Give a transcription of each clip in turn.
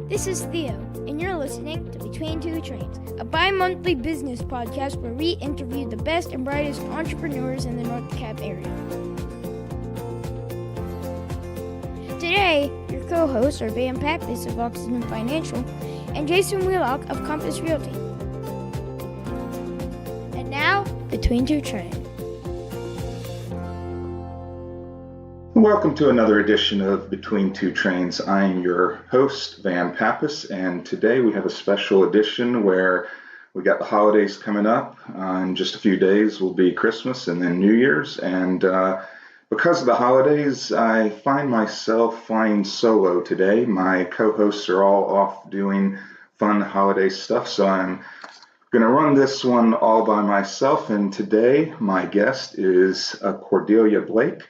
This is Theo, and you're listening to Between Two Trains, a bi-monthly business podcast where we interview the best and brightest entrepreneurs in the North Cap area. Today, your co-hosts are Van Pappas of Oxygen Financial and Jason Wheelock of Compass Realty. And now, Between Two Trains. Welcome to another edition of Between Two Trains. I'm your host, Van Pappas, and today we have a special edition where we got the holidays coming up. In just a few days will be Christmas and then New Year's, and because of the holidays, I find myself flying solo today. My co-hosts are all off doing fun holiday stuff, so I'm going to run this one all by myself, and today my guest is Cordelia Blake.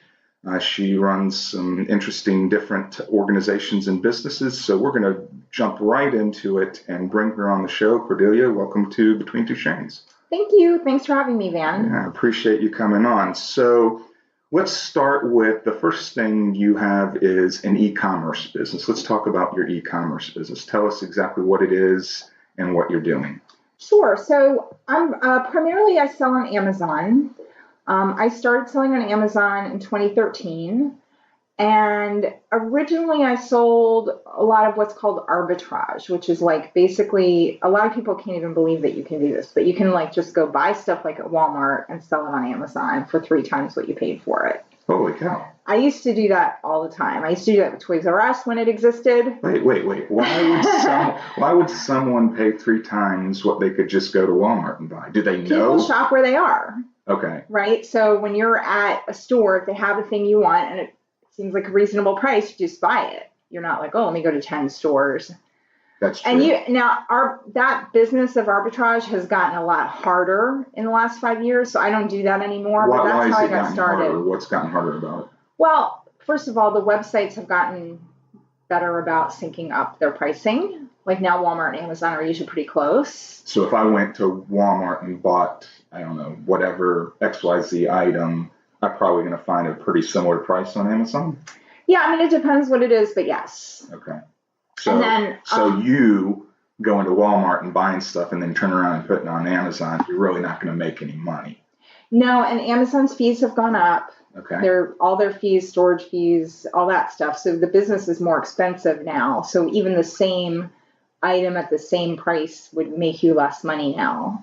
She runs some interesting different organizations and businesses, so we're going to jump right into it and bring her on the show. Cordelia, welcome to Between Two Trains. Thank you. Thanks for having me, Van. Yeah, I appreciate you coming on. So let's start with the first thing you have is an e-commerce business. Let's talk about your e-commerce business. Tell us exactly what it is and what you're doing. Sure. So I'm primarily I sell on Amazon. I started selling on Amazon in 2013, and originally I sold a lot of what's called arbitrage, which is like basically a lot of people can't even believe that you can do this, but you can like just go buy stuff like at Walmart and sell it on Amazon for 3 times what you paid for it. Holy cow. I used to do that all the time. I used to do that with Toys R Us when it existed. Wait. Why would someone pay 3 times what they could just go to Walmart and buy? Do they know? People shop where they are. Okay. Right? So when you're at a store, if they have a thing you want and it seems like a reasonable price, you just buy it. You're not like, oh, let me go to 10 stores. That's true. And that business of arbitrage has gotten a lot harder in the last 5 years, so I don't do that anymore. But that's how I got started. Harder? What's gotten harder about it? Well, first of all, the websites have gotten better about syncing up their pricing. Like now Walmart and Amazon are usually pretty close. So if I went to Walmart and bought, I don't know, whatever XYZ item, I'm probably going to find a pretty similar price on Amazon? Yeah, I mean, it depends what it is, but yes. Okay. So you going to Walmart and buying stuff and then turn around and putting it on Amazon, you're really not going to make any money. No, and Amazon's fees have gone up. Okay. All their fees, storage fees, all that stuff. So the business is more expensive now. So even the same item at the same price would make you less money now.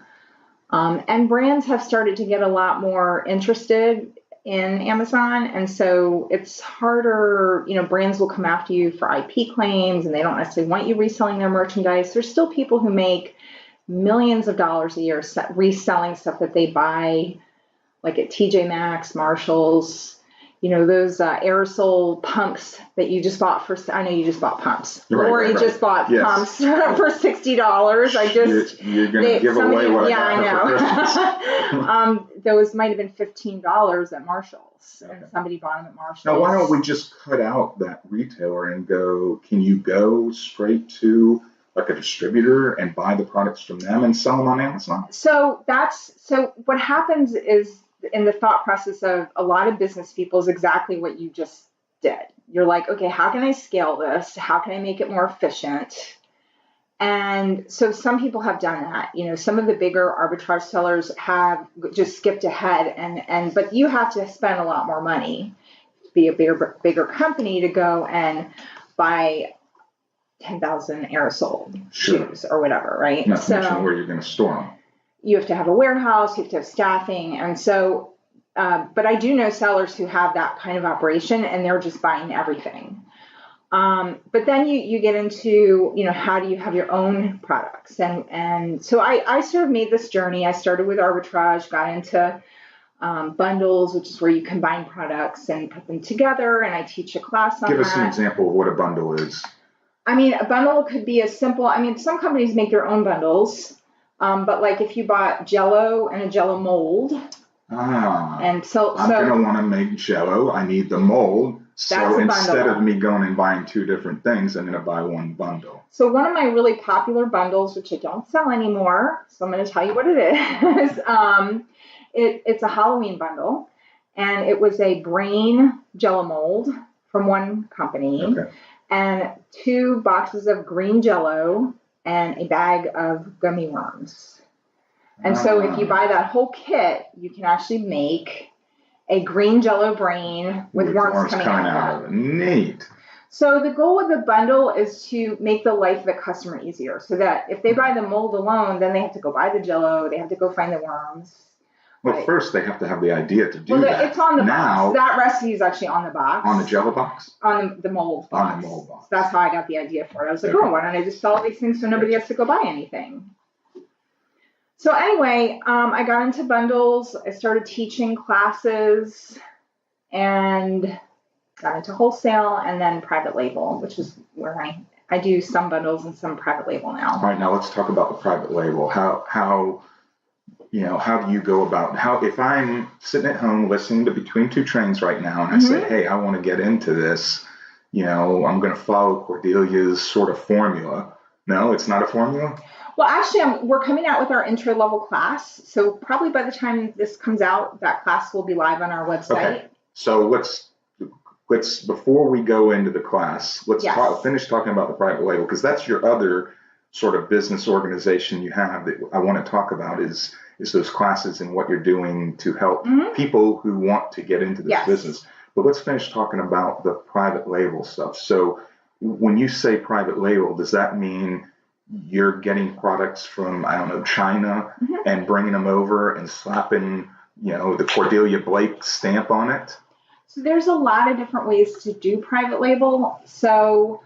And brands have started to get a lot more interested in Amazon. And so it's harder, brands will come after you for IP claims and they don't necessarily want you reselling their merchandise. There's still people who make millions of dollars a year reselling stuff that they buy, like at TJ Maxx, Marshall's, those aerosol pumps that you just bought I know you just bought pumps. Lori just bought pumps for $60. You're going to give away what I know. Those might have been $15 at Marshall's. Okay. And somebody bought them at Marshall's. Now, why don't we just cut out that retailer and can you go straight to like a distributor and buy the products from them and sell them on Amazon? So what happens is, in the thought process of a lot of business people, is exactly what you just did. You're like, okay, how can I scale this? How can I make it more efficient? And so some people have done that. Some of the bigger arbitrage sellers have just skipped ahead, but you have to spend a lot more money to be a bigger company to go and buy 10,000 aerosol shoes or whatever, right? Not to mention where you're going to store them. You have to have a warehouse, you have to have staffing. And so, but I do know sellers who have that kind of operation and they're just buying everything. But then you get into, how do you have your own products? And so I sort of made this journey. I started with arbitrage, got into bundles, which is where you combine products and put them together. And I teach a class on that. Give us an example of what a bundle is. I mean, a bundle could be some companies make their own bundles. But like if you bought Jell-O and a Jell-O mold. And so I'm going to want to make Jell-O. I need the mold. So instead of me going and buying 2 different things, I'm going to buy one bundle. So one of my really popular bundles, which I don't sell anymore, so I'm going to tell you what it is. It's a Halloween bundle, and it was a brain Jell-O mold from one company. Okay. and 2 boxes of green Jell-O and a bag of gummy worms. And so if you buy that whole kit, you can actually make a green Jell-O brain with worms coming out of it. Neat. So the goal with the bundle is to make the life of the customer easier, so that if they buy the mold alone, then they have to go buy the Jell-O, they have to go find the worms. Well, first they have to have the idea to do that. It's on the box. That recipe is actually on the box. On the Jell-O box? On the mold box. On the mold box. That's how I got the idea for it. I was like, oh, why don't I just sell all these things so nobody has to go buy anything? So anyway, I got into bundles. I started teaching classes and got into wholesale and then private label, which is where I do some bundles and some private label now. All right, now let's talk about the private label. How do you go about, if I'm sitting at home listening to Between Two Trains right now and I say, hey, I want to get into this, I'm going to follow Cordelia's sort of formula. No, it's not a formula? Well, actually, we're coming out with our intro-level class. So probably by the time this comes out, that class will be live on our website. Okay. So let's before we go into the class, let's finish talking about the private label, because that's your other sort of business organization you have that I want to talk about is those classes and what you're doing to help people who want to get into this business. But let's finish talking about the private label stuff. So when you say private label, does that mean you're getting products from, I don't know, China and bringing them over and slapping, the Cordelia Blake stamp on it? So there's a lot of different ways to do private label. So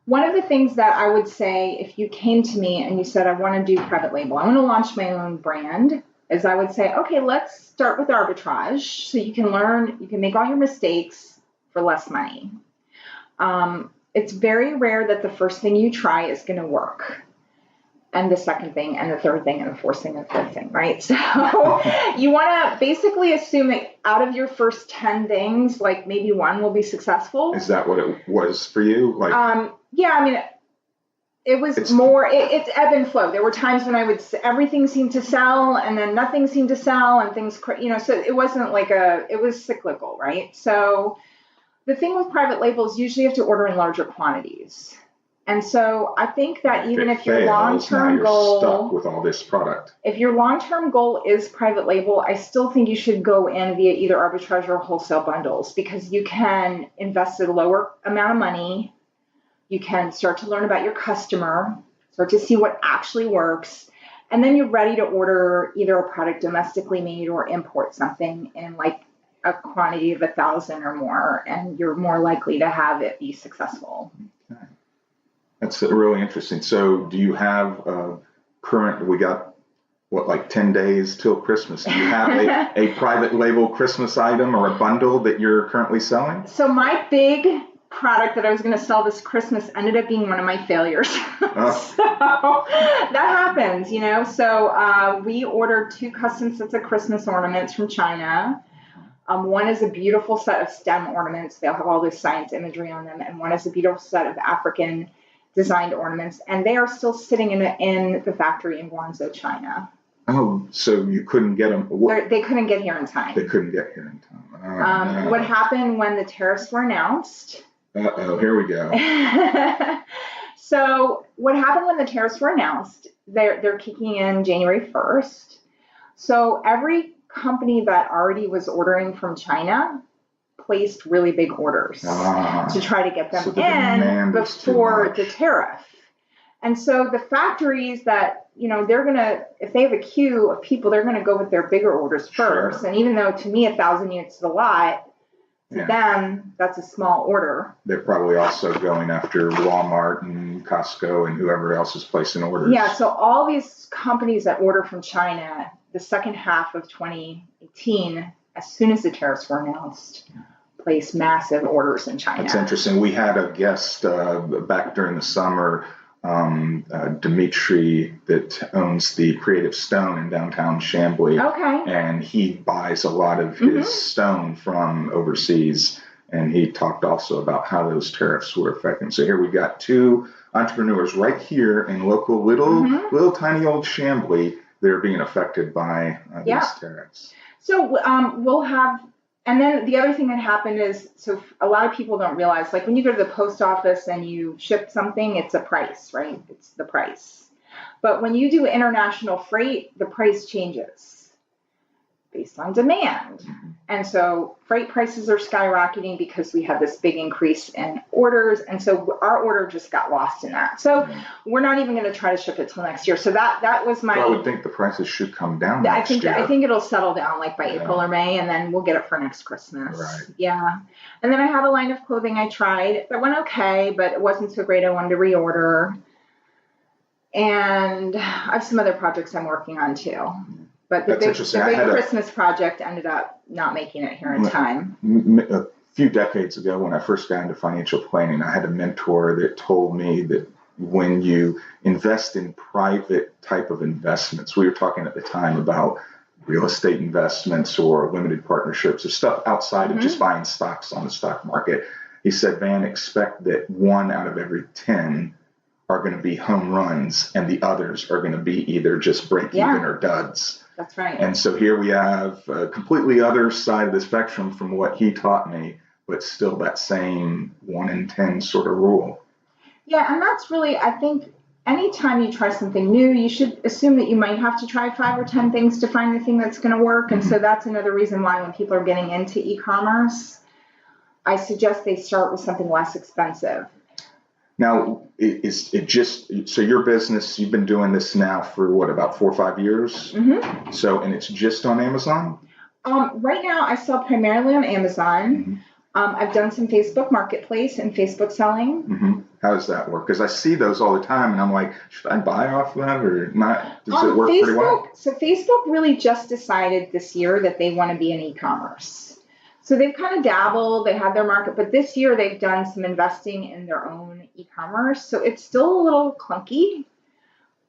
one of the things that I would say, if you came to me and you said, I want to do private label, I want to launch my own brand, is I would say, okay, let's start with arbitrage. So you can learn, you can make all your mistakes for less money. It's very rare that the first thing you try is going to work, and the second thing, and the third thing, and the fourth thing, and the fifth thing, right? So you want to basically assume that out of your first 10 things, like maybe one will be successful. Is that what it was for you? Yeah, I mean, it was more, it's ebb and flow. There were times when everything seemed to sell, and then nothing seemed to sell, and things, so it wasn't it was cyclical, right? So the thing with private labels, usually you have to order in larger quantities. And so I think that even if your long-term goal, you're stuck with all this product. If your long-term goal is private label, I still think you should go in via either arbitrage or wholesale bundles, because you can invest a lower amount of money. You can start to learn about your customer, start to see what actually works, and then you're ready to order either a product domestically made or import something in a quantity of 1,000 or more, and you're more likely to have it be successful. Okay. That's really interesting. So do you have we got, 10 days till Christmas? Do you have a private label Christmas item or a bundle that you're currently selling? So my big product that I was going to sell this Christmas ended up being one of my failures. So that happens, So we ordered 2 custom sets of Christmas ornaments from China. One is a beautiful set of stem ornaments. They'll have all this science imagery on them. And one is a beautiful set of African designed ornaments. And they are still sitting in the factory in Guangzhou, China. Oh, so you couldn't get them? They couldn't get here in time. They couldn't get here in time. No. What happened when the tariffs were announced? Uh-oh, here we go. So what happened when the tariffs were announced, they're kicking in January 1st. So every company that already was ordering from China placed really big orders to try to get them in before the tariff. And so the factories that, they're going to, if they have a queue of people, they're going to go with their bigger orders first. Sure. And even though to me 1,000 units is a lot, to them, that's a small order. They're probably also going after Walmart and Costco and whoever else is placing orders. Yeah, so all these companies that order from China, the second half of 2018, as soon as the tariffs were announced, placed massive orders in China. That's interesting. We had a guest back during the summer, Dimitri, that owns the Creative Stone in downtown Chambly. Okay. And he buys a lot of his stone from overseas. And he talked also about how those tariffs were affecting. So here we got 2 entrepreneurs right here in local little tiny old Chambly. They're being affected by these tariffs. So we'll have And then the other thing that happened is, so a lot of people don't realize, like when you go to the post office and you ship something, it's a price, right? It's the price. But when you do international freight, the price changes based on demand. And so freight prices are skyrocketing because we had this big increase in orders. And so our order just got lost in that. So we're not even going to try to ship it till next year. So that was my... Well, I would think the prices should come down next year. I think it'll settle down like by April or May, and then we'll get it for next Christmas. Right. Yeah. And then I have a line of clothing I tried that went okay, but it wasn't so great. I wanted to reorder. And I have some other projects I'm working on too. But the big Christmas project ended up not making it here in time. A few decades ago, when I first got into financial planning, I had a mentor that told me that when you invest in private type of investments, we were talking at the time about real estate investments or limited partnerships or stuff outside of just buying stocks on the stock market. He said, Van, expect that 1 out of every 10 are going to be home runs and the others are going to be either just break even or duds. That's right. And so here we have a completely other side of the spectrum from what he taught me, but still that same 1 in 10 sort of rule. Yeah, and that's really, I think, anytime you try something new, you should assume that you might have to try 5 or 10 things to find the thing that's going to work. And so that's another reason why when people are getting into e-commerce, I suggest they start with something less expensive. Now, is it just, so your business, you've been doing this now for what, about 4 or 5 years? Mm-hmm. So, and it's just on Amazon? Right now, I sell primarily on Amazon. I've done some Facebook Marketplace and Facebook selling. How does that work? Because I see those all the time, and I'm like, should I buy off of them or not? Does it work pretty well? So Facebook really just decided this year that they want to be in e-commerce. So they've kind of dabbled, they have their market, but this year they've done some investing in their own e-commerce. So it's still a little clunky,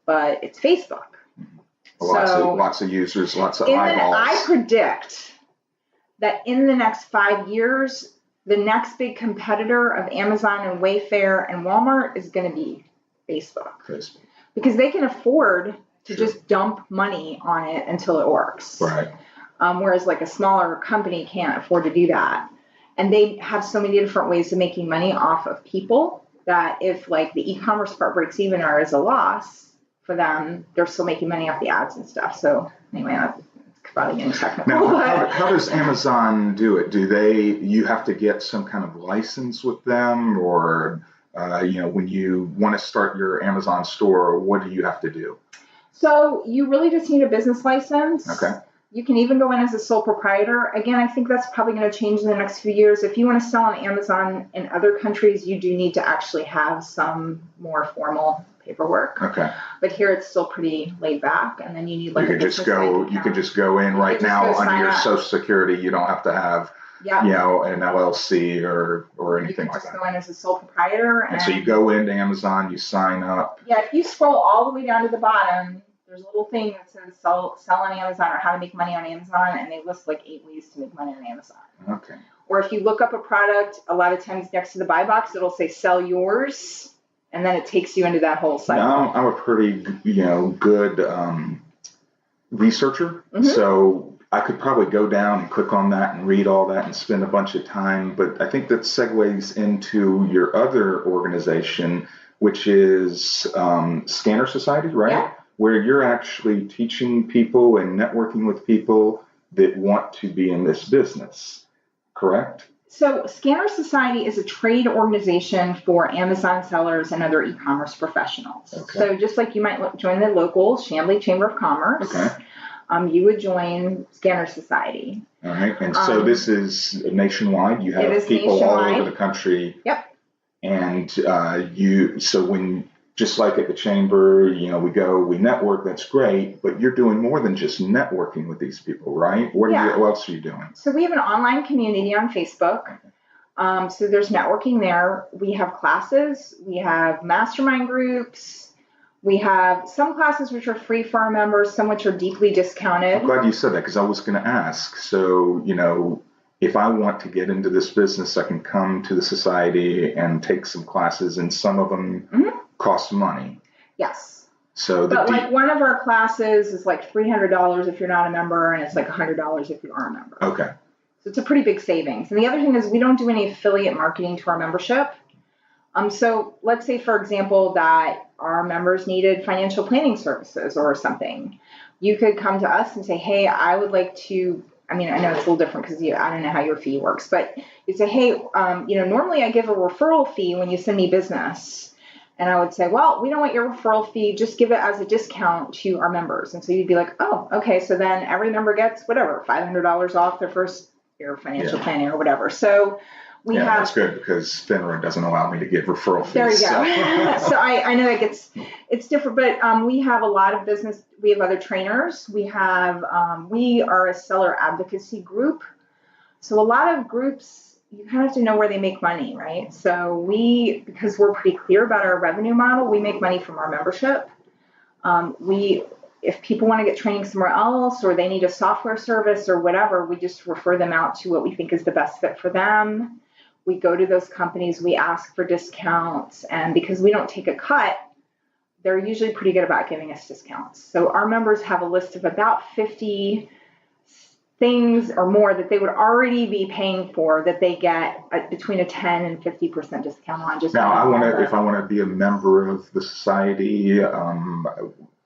but it's Facebook. Lots of users, lots of eyeballs. I predict that in the next 5 years, the next big competitor of Amazon and Wayfair and Walmart is going to be Facebook. Because they can afford to just dump money on it until it works. Right. Whereas like a smaller company can't afford to do that. And they have so many different ways of making money off of people that if like the e-commerce part breaks even or is a loss for them, they're still making money off the ads and stuff. So anyway, that's probably getting technical. Now, how does Amazon do it? You have to get some kind of license with them, or when you want to start your Amazon store, what do you have to do? So you really just need a business license. Okay. You can even go in as a sole proprietor. Again, I think that's probably going to change in the next few years. If you want to sell on Amazon in other countries, you do need to actually have some more formal paperwork. Okay. But here it's still pretty laid back, and then you need like you could just go in right now under your Social Security. You don't have to have an LLC or anything like that. You can just go in as a sole proprietor. And so you go into Amazon, you sign up. Yeah, if you scroll all the way down to the bottom, there's a little thing that says sell on Amazon or how to make money on Amazon, and they list like 8 ways to make money on Amazon. Okay. Or if you look up a product, a lot of times next to the buy box, it'll say sell yours, and then it takes you into that whole site. Now, I'm a pretty good researcher, so I could probably go down and click on that and read all that and spend a bunch of time. But I think that segues into your other organization, which is Scanner Society, right? Yeah. Where you're actually teaching people and networking with people that want to be in this business, correct? So Scanner Society is a trade organization for Amazon sellers and other e-commerce professionals. Okay. So just like you might join the local Chamblee Chamber of Commerce, you would join Scanner Society. All right. And so this is nationwide. You have people all over the country. Yep. And just like at the chamber, we network, that's great, but you're doing more than just networking with these people, right? What else are you doing? So we have an online community on Facebook. So there's networking there. We have classes. We have mastermind groups. We have some classes which are free for our members, some which are deeply discounted. I'm glad you said that because I was going to ask. So, if I want to get into this business, I can come to the society and take some classes, and some of them cost money. Yes. But one of our classes is like $300 if you're not a member, and it's like $100 if you are a member. Okay. So it's a pretty big savings. And the other thing is we don't do any affiliate marketing to our membership. So let's say, for example, that our members needed financial planning services or something. You could come to us and say, hey, I would like to, I mean, I know it's a little different because I don't know how your fee works, but you'd say, hey, normally I give a referral fee when you send me business. And I would say, well, we don't want your referral fee, just give it as a discount to our members. And so you'd be like, oh, okay. So then every member gets whatever, $500 off their first year of financial planning or whatever. So we have. That's good because FINRA doesn't allow me to give referral fees. There you go. So I know it's different, but we have a lot of business. We have other trainers. We are a seller advocacy group. So a lot of groups, you kind of have to know where they make money, right? So because we're pretty clear about our revenue model, we make money from our membership. If people want to get training somewhere else or they need a software service or whatever, we just refer them out to what we think is the best fit for them. We go to those companies, we ask for discounts, and because we don't take a cut, they're usually pretty good about giving us discounts. So our members have a list of about 50 things or more that they would already be paying for that they get between a 10 and 50% discount on. Just now, if I want to be a member of the society,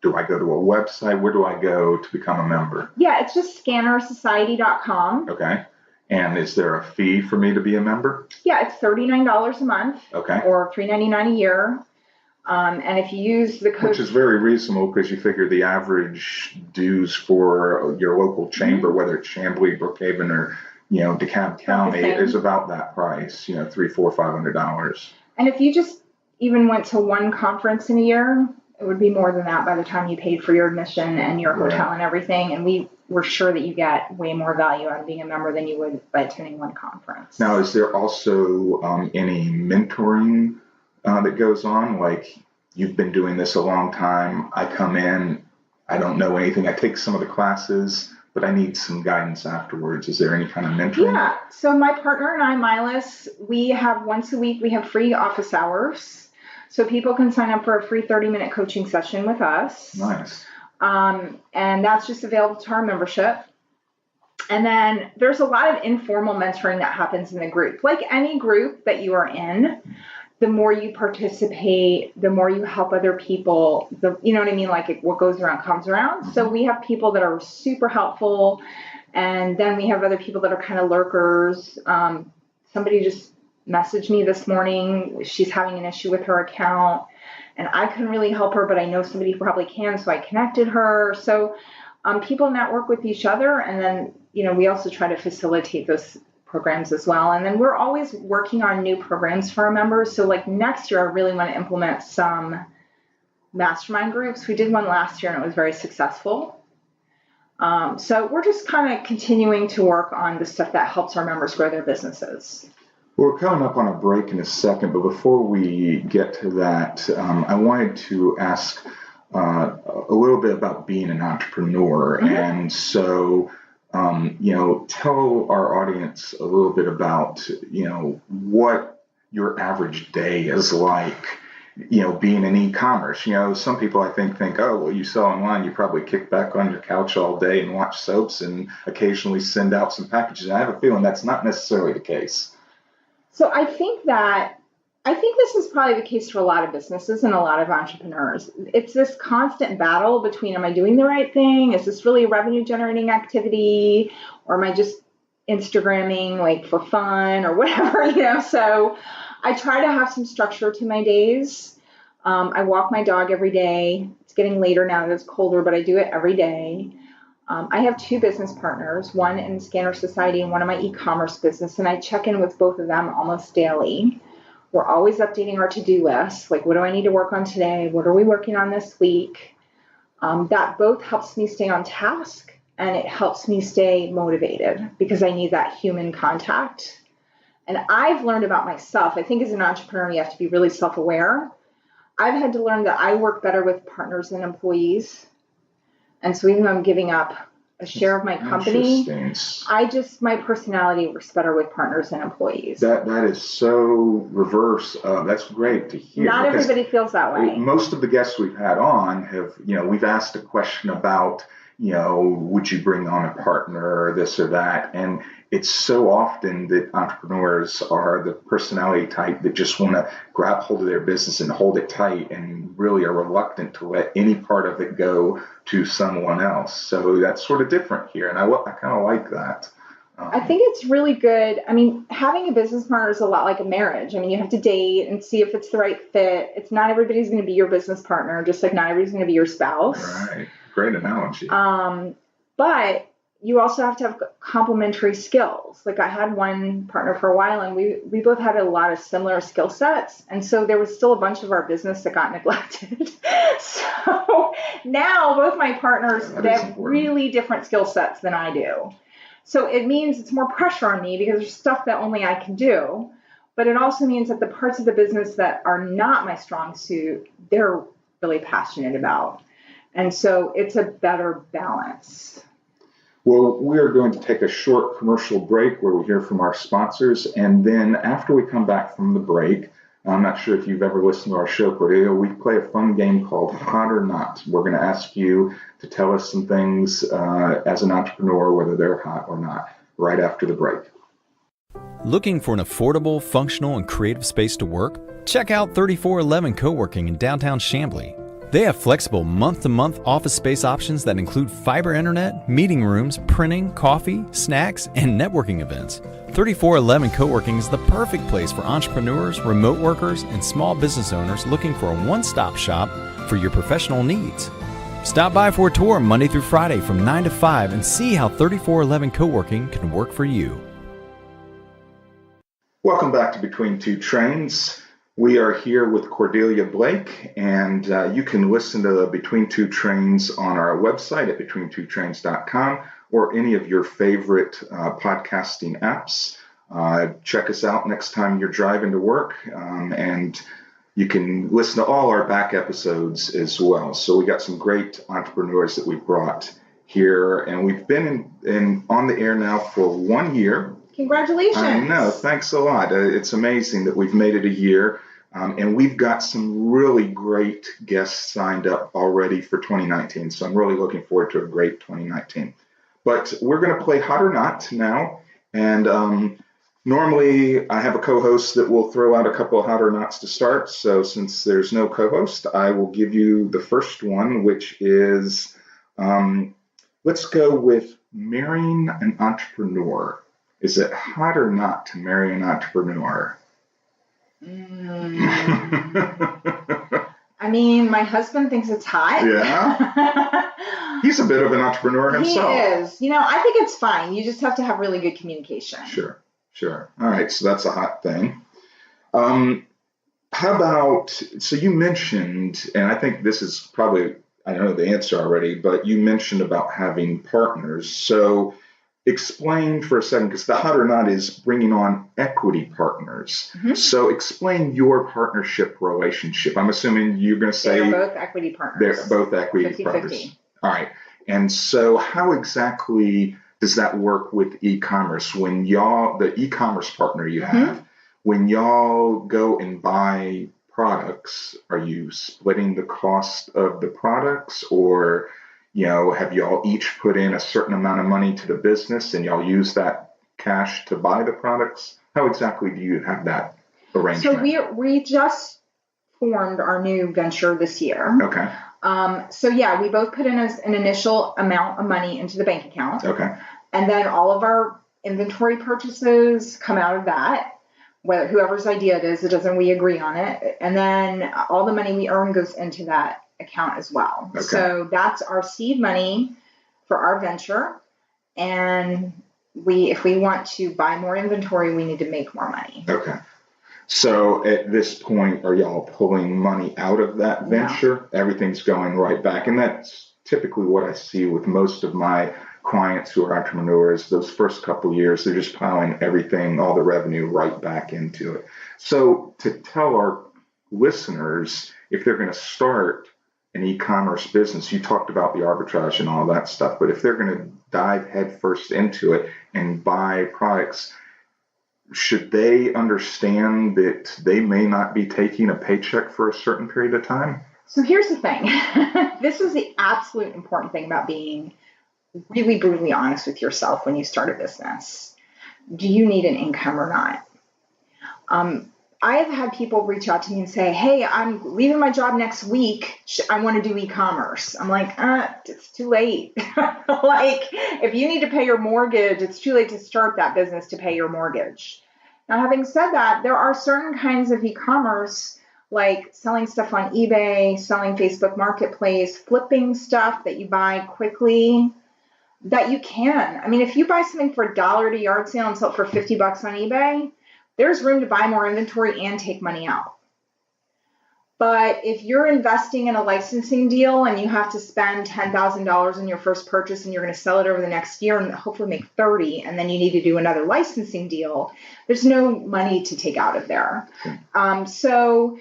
do I go to a website? Where do I go to become a member? Yeah, it's just scannersociety.com. Okay. And is there a fee for me to be a member? Yeah, it's $39 a month. Okay. Or $3.99 a year. And if you use the code, which is very reasonable because you figure the average dues for your local chamber, whether it's Chamblee, Brookhaven, or DeKalb County, is about that price. $300, $400, $500. And if you just even went to one conference in a year, it would be more than that by the time you paid for your admission and your hotel and everything. And we're sure that you get way more value out of being a member than you would by attending one conference. Now, is there also any mentoring that goes on? Like, you've been doing this a long time. I come in, I don't know anything. I take some of the classes, but I need some guidance afterwards. Is there any kind of mentoring? Yeah. So my partner and I, Milas, we have once a week, we have free office hours. So people can sign up for a free 30-minute coaching session with us. Nice. And that's just available to our membership. And then there's a lot of informal mentoring that happens in the group. Like any group that you are in, the more you participate, the more you help other people. You know what I mean? Like what goes around comes around. Mm-hmm. So we have people that are super helpful. And then we have other people that are kind of lurkers. Somebody just messaged me this morning. She's having an issue with her account. And I couldn't really help her, but I know somebody who probably can. So I connected her. So people network with each other. And then, we also try to facilitate those programs as well. And then we're always working on new programs for our members. So like next year, I really want to implement some mastermind groups. We did one last year and it was very successful. So we're just kind of continuing to work on the stuff that helps our members grow their businesses. We're coming up on a break in a second, but before we get to that, I wanted to ask a little bit about being an entrepreneur. Mm-hmm. And so, tell our audience a little bit about, what your average day is like, being in e-commerce. Some people I think, oh, well, you sell online, you probably kick back on your couch all day and watch soaps and occasionally send out some packages. And I have a feeling that's not necessarily the case. So I think this is probably the case for a lot of businesses and a lot of entrepreneurs. It's this constant battle between, am I doing the right thing? Is this really a revenue generating activity? Or am I just Instagramming like for fun or whatever, So I try to have some structure to my days. I walk my dog every day. It's getting later now that it's colder, but I do it every day. I have two business partners, one in Scanner Society and one in my e-commerce business, and I check in with both of them almost daily. We're always updating our to-do list, like what do I need to work on today? What are we working on this week? That both helps me stay on task and it helps me stay motivated because I need that human contact. And I've learned about myself, I think as an entrepreneur, you have to be really self-aware. I've had to learn that I work better with partners than employees. And so even though I'm giving up a share of my company, my personality works better with partners than employees. That is so reverse. That's great to hear. Not everybody feels that way. Most of the guests we've had on have, we've asked a question about, would you bring on a partner or this or that? And it's so often that entrepreneurs are the personality type that just want to grab hold of their business and hold it tight and really are reluctant to let any part of it go to someone else. So that's sort of different here. And I kind of like that. I think it's really good. I mean, having a business partner is a lot like a marriage. I mean, you have to date and see if it's the right fit. It's not everybody's going to be your business partner, just like not everybody's going to be your spouse. Right. Great analogy. But you also have to have complementary skills. Like I had one partner for a while and we both had a lot of similar skill sets. And so there was still a bunch of our business that got neglected. So now both my partners, they have really different skill sets than I do. So it means it's more pressure on me because there's stuff that only I can do. But it also means that the parts of the business that are not my strong suit, they're really passionate about. And so it's a better balance. Well, we are going to take a short commercial break where we hear from our sponsors. And then after we come back from the break, I'm not sure if you've ever listened to our show, Cordelia, we play a fun game called Hot or Not. We're going to ask you to tell us some things as an entrepreneur, whether they're hot or not, right after the break. Looking for an affordable, functional, and creative space to work? Check out 3411 Co-working in downtown Chamblee. They have flexible month-to-month office space options that include fiber internet, meeting rooms, printing, coffee, snacks, and networking events. 3411 Co-working is the perfect place for entrepreneurs, remote workers, and small business owners looking for a one-stop shop for your professional needs. Stop by for a tour Monday through Friday from 9 to 5 and see how 3411 Co-working can work for you. Welcome back to Between Two Trains. We are here with Cordelia Blake, and you can listen to Between Two Trains on our website at betweentwotrains.com or any of your favorite podcasting apps. Check us out next time you're driving to work, and you can listen to all our back episodes as well. So we got some great entrepreneurs that we brought here, and we've been on the air now for 1 year. Congratulations. I know. Thanks a lot. It's amazing that we've made it a year. And we've got some really great guests signed up already for 2019. So I'm really looking forward to a great 2019. But we're going to play Hot or Not now. And normally I have a co-host that will throw out a couple of Hot or Nots to start. So since there's no co-host, I will give you the first one, which is let's go with marrying an entrepreneur. Is it hot or not to marry an entrepreneur? I mean, my husband thinks it's hot. Yeah. He's a bit of an entrepreneur himself. He is. I think it's fine. You just have to have really good communication. Sure. All right, so that's a hot thing. How about, so you mentioned, and I think this is probably, I know the answer already, but you mentioned about having partners. So explain for a second, because the hot or not is bringing on equity partners. Mm-hmm. So explain your partnership relationship. I'm assuming you're going to say they're both equity partners. They're both equity 50-50. Partners. All right. And so how exactly does that work with e-commerce? When the e-commerce partner you have, mm-hmm. when y'all go and buy products, are you splitting the cost of the products, or have y'all each put in a certain amount of money to the business and y'all use that cash to buy the products? How exactly do you have that arrangement? So we just formed our new venture this year. Okay. So yeah, we both put in an initial amount of money into the bank account. Okay. And then all of our inventory purchases come out of that. Whoever's idea it is, we agree on it. And then all the money we earn goes into that account as well. Okay. So that's our seed money for our venture. And if we want to buy more inventory, we need to make more money. Okay. So at this point, are y'all pulling money out of that venture? No. Everything's going right back. And that's typically what I see with most of my clients who are entrepreneurs. Those first couple of years, they're just piling everything, all the revenue right back into it. So to tell our listeners, if they're going to start an e-commerce business, you talked about the arbitrage and all that stuff, but if they're going to dive headfirst into it and buy products, should they understand that they may not be taking a paycheck for a certain period of time? So here's the thing. This is the absolute important thing about being really brutally honest with yourself when you start a business. Do you need an income or not? I have had people reach out to me and say, hey, I'm leaving my job next week. I want to do e-commerce. I'm like, it's too late. Like, if you need to pay your mortgage, it's too late to start that business to pay your mortgage. Now, having said that, there are certain kinds of e-commerce, like selling stuff on eBay, selling Facebook Marketplace, flipping stuff that you buy quickly, that you can. I mean, if you buy something for $1 at a yard sale and sell it for $50 on eBay, there's room to buy more inventory and take money out. But if you're investing in a licensing deal and you have to spend $10,000 in your first purchase and you're going to sell it over the next year and hopefully make 30, and then you need to do another licensing deal, there's no money to take out of there. So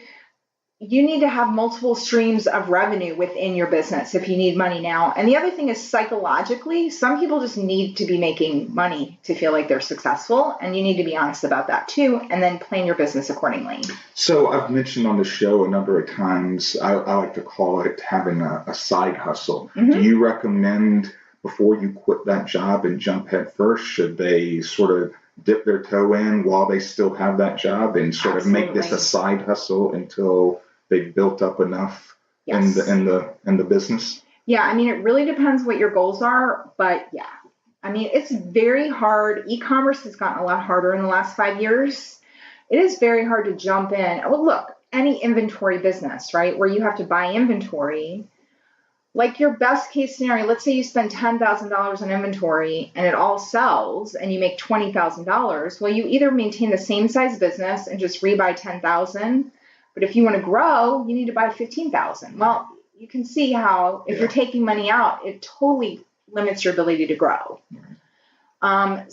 you need to have multiple streams of revenue within your business if you need money now. And the other thing is, psychologically, some people just need to be making money to feel like they're successful. And you need to be honest about that too, and then plan your business accordingly. So I've mentioned on the show a number of times, I like to call it having a side hustle. Mm-hmm. Do you recommend before you quit that job and jump head first, should they sort of dip their toe in while they still have that job and sort Absolutely. of make this a side hustle until they've built up enough Yes. in the business? Yeah, I mean, it really depends what your goals are, but yeah. I mean, it's very hard. E-commerce has gotten a lot harder in the last 5 years. It is very hard to jump in. Well, look, any inventory business, right, where you have to buy inventory, like your best case scenario, let's say you spend $10,000 on inventory and it all sells and you make $20,000. Well, you either maintain the same size business and just rebuy 10,000. But if you want to grow, you need to buy 15,000. Well, you can see how if you're taking money out, it totally limits your ability to grow. And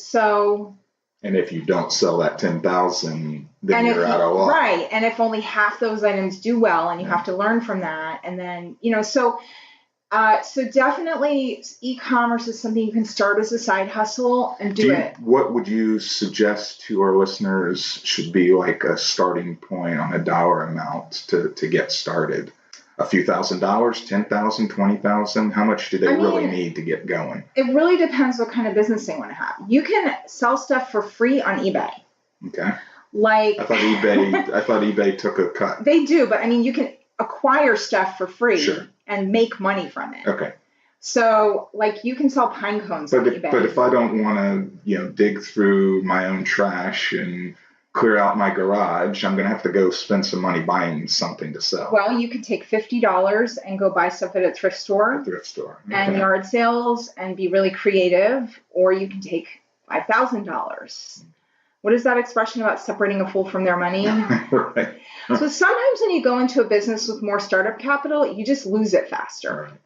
if you don't sell that 10,000, then you're out of luck. Right. And if only half those items do well, and you have to learn from that, and then so definitely e-commerce is something you can start as a side hustle and do it. What would you suggest to our listeners should be like a starting point on a dollar amount to get started? A few $1,000s, $10,000, $20,000? How much do they really need to get going? It really depends what kind of business they want to have. You can sell stuff for free on eBay. Okay. Like I thought eBay took a cut. They do, but I mean, you can acquire stuff for free. Sure. And make money from it. Okay. So, like, you can sell pine cones on eBay. But if I don't want to, dig through my own trash and clear out my garage, I'm going to have to go spend some money buying something to sell. Well, you could take $50 and go buy stuff at a thrift store. Okay. And yard sales and be really creative. Or you can take $5,000. What is that expression about separating a fool from their money? Right. So sometimes when you go into a business with more startup capital, you just lose it faster. Right.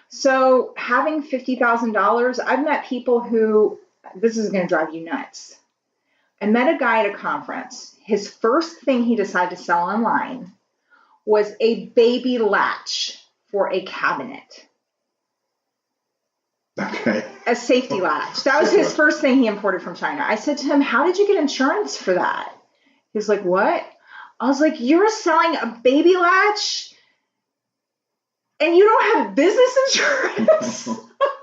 So having $50,000, I've met people who, this is going to drive you nuts. I met a guy at a conference. His first thing he decided to sell online was a baby latch for a cabinet. Okay. A safety latch. That was his first thing he imported from China. I said to him, how did you get insurance for that? He was like, what? I was like, you're selling a baby latch and you don't have business insurance?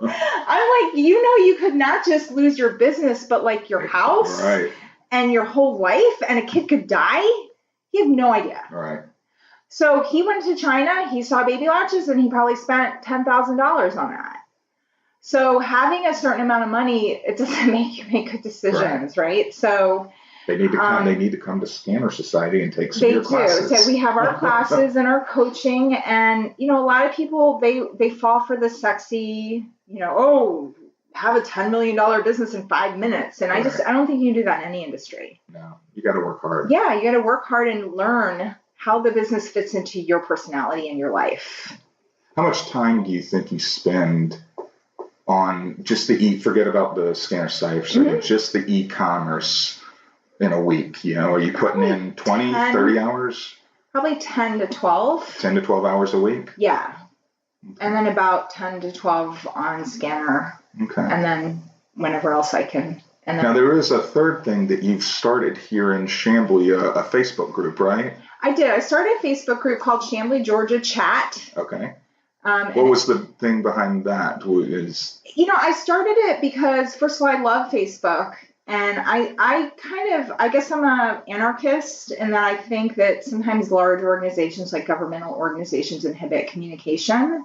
I'm like, you could not just lose your business, but like your house and your whole life, and a kid could die? He had no idea. Right. So he went to China, he saw baby latches, and he probably spent $10,000 on that. So having a certain amount of money, it doesn't make you make good decisions, right? So they need to come. They need to come to Scanner Society and take some of your classes. They do. So we have our classes and our coaching, and a lot of people they fall for the sexy, have a $10 million business in 5 minutes, and I don't think you can do that in any industry. No, you got to work hard. Yeah, you got to work hard and learn how the business fits into your personality and your life. How much time do you think you spend on just forget about the Scanner site, just the e-commerce in a week? Are you putting in 20, 30 hours? Probably 10 to 12. 10 to 12 hours a week? Yeah. Okay. And then about 10 to 12 on Scanner. Okay. And then whenever else I can. And then, now, there is a third thing that you've started here in Chamblee, a Facebook group, right? I did. I started a Facebook group called Chamblee, Georgia Chat. Okay. What was the thing behind that? I started it because, first of all, I love Facebook. And I guess I'm an anarchist, and that I think that sometimes large organizations like governmental organizations inhibit communication.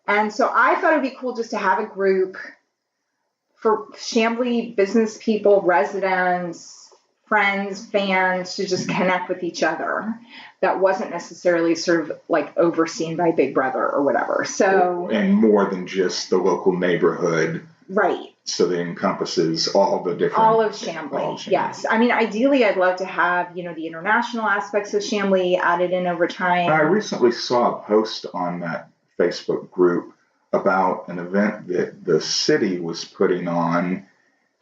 And so I thought it'd be cool just to have a group for Chamblee business people, residents, friends, fans to just connect with each other. That wasn't necessarily sort of like overseen by Big Brother or whatever. So, and more than just the local neighborhood. Right. So that encompasses all of Chamblee. Yes. I mean, ideally, I'd love to have, the international aspects of Chamblee added in over time. I recently saw a post on that Facebook group about an event that the city was putting on,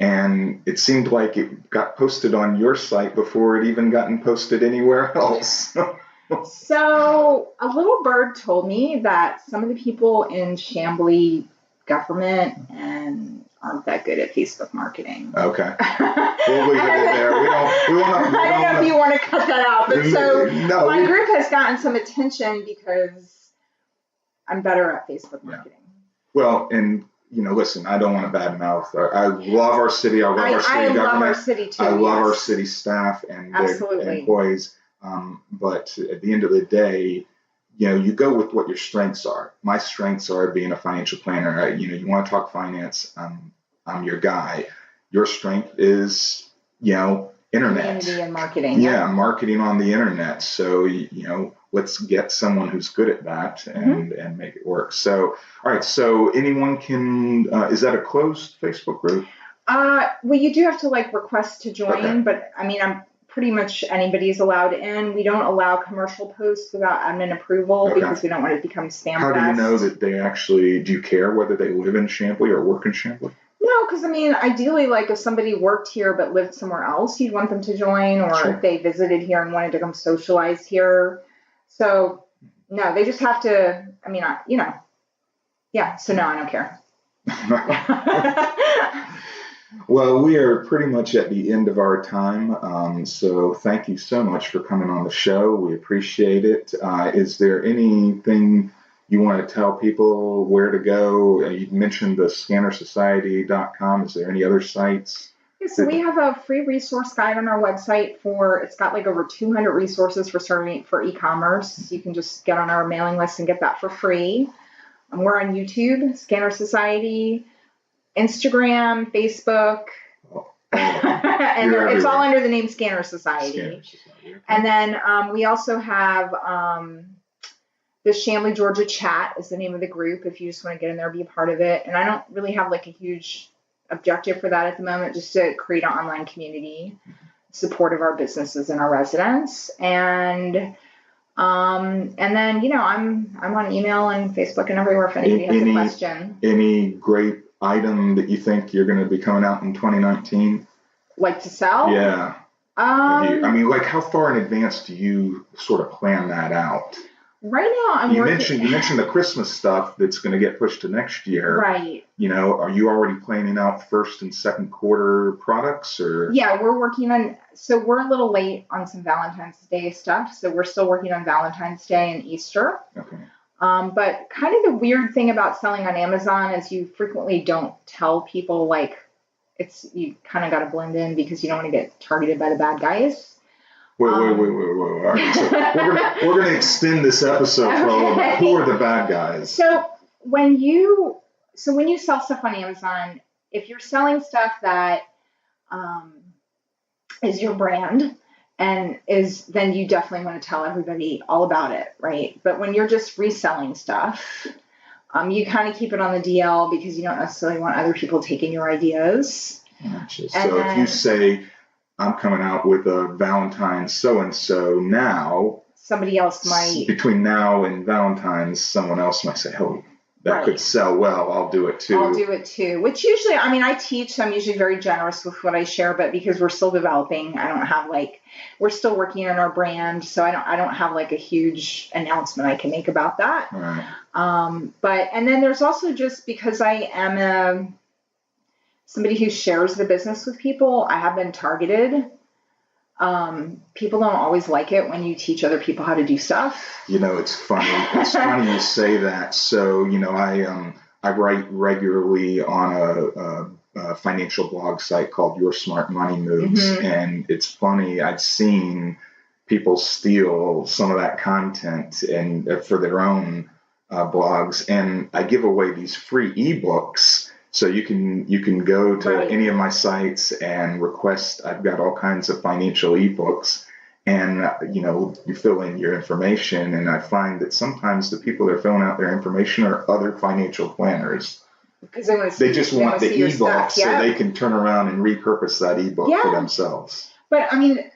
and it seemed like it got posted on your site before it even gotten posted anywhere else. So a little bird told me that some of the people in Chamblee government and aren't that good at Facebook marketing. Okay. We'll leave it there. I don't know if you want to cut that out, but so no, my group has gotten some attention because I'm better at Facebook marketing. Yeah. Well, and listen, I don't want to badmouth. I love our city. I love our city government. I love our city too. I love our city staff and their employees. But at the end of the day, you go with what your strengths are. My strengths are being a financial planner. You want to talk finance, I'm your guy. Your strength is, internet. Community and marketing. Yeah, marketing on the internet. So, let's get someone who's good at that and make it work. So, all right. So anyone can, is that a closed Facebook group? Well, you do have to request to join, okay. But I mean, I'm pretty much anybody's allowed in. We don't allow commercial posts without admin approval because we don't want it to become spam. How do you know that they actually, do you care whether they live in Chamblee or work in Chamblee? No, because I mean, ideally, if somebody worked here but lived somewhere else, you'd want them to join, or if they visited here and wanted to come socialize here. So, no, they just have to, yeah, so no, I don't care. Well, we are pretty much at the end of our time, so thank you so much for coming on the show. We appreciate it. Is there anything you want to tell people where to go? You mentioned the scannersociety.com. Is there any other sites? Yeah, so we have a free resource guide on our website it's got over 200 resources for e-commerce. You can just get on our mailing list and get that for free. We're on YouTube, Scanner Society, Instagram, Facebook, and it's all under the name Scanner Society. Okay. And then we also have the Chamblee, Georgia Chat is the name of the group if you just want to get in there, be a part of it. And I don't really have a huge objective for that at the moment, just to create an online community, support of our businesses and our residents. And then, I'm on email and Facebook and everywhere if anybody has a question. Any great item that you think you're going to be coming out in 2019? To sell? Yeah. How far in advance do you sort of plan that out? Right now, you mentioned the Christmas stuff that's going to get pushed to next year. Right. Are you already planning out first and second quarter products, or? Yeah, we're working on. So we're a little late on some Valentine's Day stuff. So we're still working on Valentine's Day and Easter. Okay. But kind of the weird thing about selling on Amazon is you frequently don't tell people you kind of got to blend in because you don't want to get targeted by the bad guys. Wait. All right, so we're gonna extend this episode for a little bit. Who are the bad guys? So when you sell stuff on Amazon, if you're selling stuff that is your brand and then you definitely want to tell everybody all about it, right? But when you're just reselling stuff, you kind of keep it on the DL because you don't necessarily want other people taking your ideas. Gotcha. So if you say, I'm coming out with a Valentine's so-and-so now. Somebody else might. Between now and Valentine's, someone else might say, oh, that could sell well. I'll do it too. Which usually, I teach, so I'm usually very generous with what I share, but because we're still developing, I don't have we're still working on our brand, so I don't have a huge announcement I can make about that. Right. And then there's also just because I am somebody who shares the business with people, I have been targeted People don't always like it when you teach other people how to do stuff. It's funny. It's funny you say that. So, I write regularly on a financial blog site called Your Smart Money Moves. Mm-hmm. And it's funny. I've seen people steal some of that content and for their own blogs. And I give away these free ebooks. So you can go to any of my sites and request. I've got all kinds of financial ebooks, and you fill in your information. And I find that sometimes the people that are filling out their information are other financial planners. Because they just want the ebook so they can turn around and repurpose that ebook for themselves. But I mean,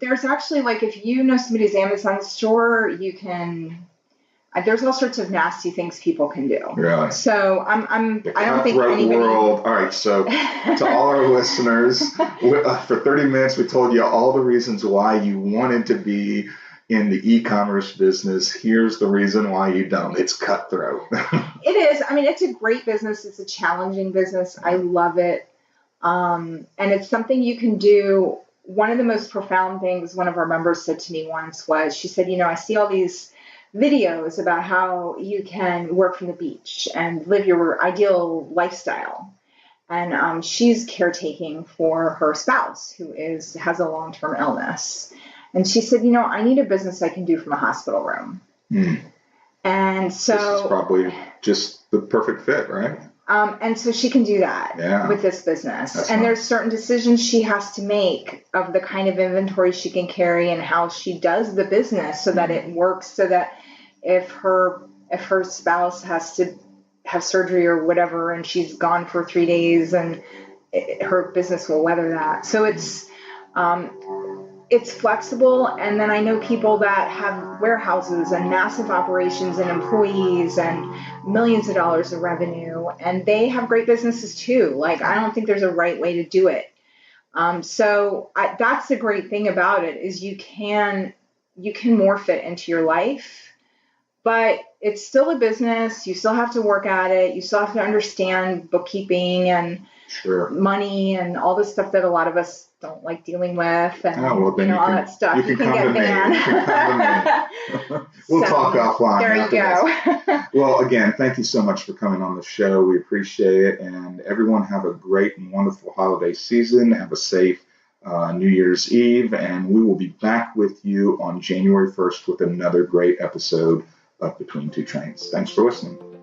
there's actually, like, if you know somebody's Amazon store, you can. There's all sorts of nasty things people can do. Really? So I don't think anybody. World. All right. So to all our listeners, for 30 minutes we told you all the reasons why you wanted to be in the e-commerce business. Here's the reason why you don't. It's cutthroat. It is. I mean, it's a great business. It's a challenging business. I love it, and it's something you can do. One of the most profound things one of our members said to me once was, she said, I see all these videos about how you can work from the beach and live your ideal lifestyle. And she's caretaking for her spouse who has a long-term illness. And she said, I need a business I can do from a hospital room. And so this is probably just the perfect fit, right? And so she can do that with this business. That's There's certain decisions she has to make of the kind of inventory she can carry and how she does the business so that it works, so that if her spouse has to have surgery or whatever and she's gone for 3 days, and her business will weather that. So it's flexible. And then I know people that have warehouses and massive operations and employees and millions of dollars of revenue, and they have great businesses too. Like, I don't think there's a right way to do it. So that's the great thing about it, is you can morph it into your life, but it's still a business. You still have to work at it. You still have to understand bookkeeping and money and all the stuff that a lot of us don't like dealing with, and all that stuff. You can get Van. We'll talk offline. There you go. Well, again, thank you so much for coming on the show. We appreciate it. And everyone have a great and wonderful holiday season. Have a safe New Year's Eve. And we will be back with you on January 1st with another great episode of Between Two Trains. Thanks for listening.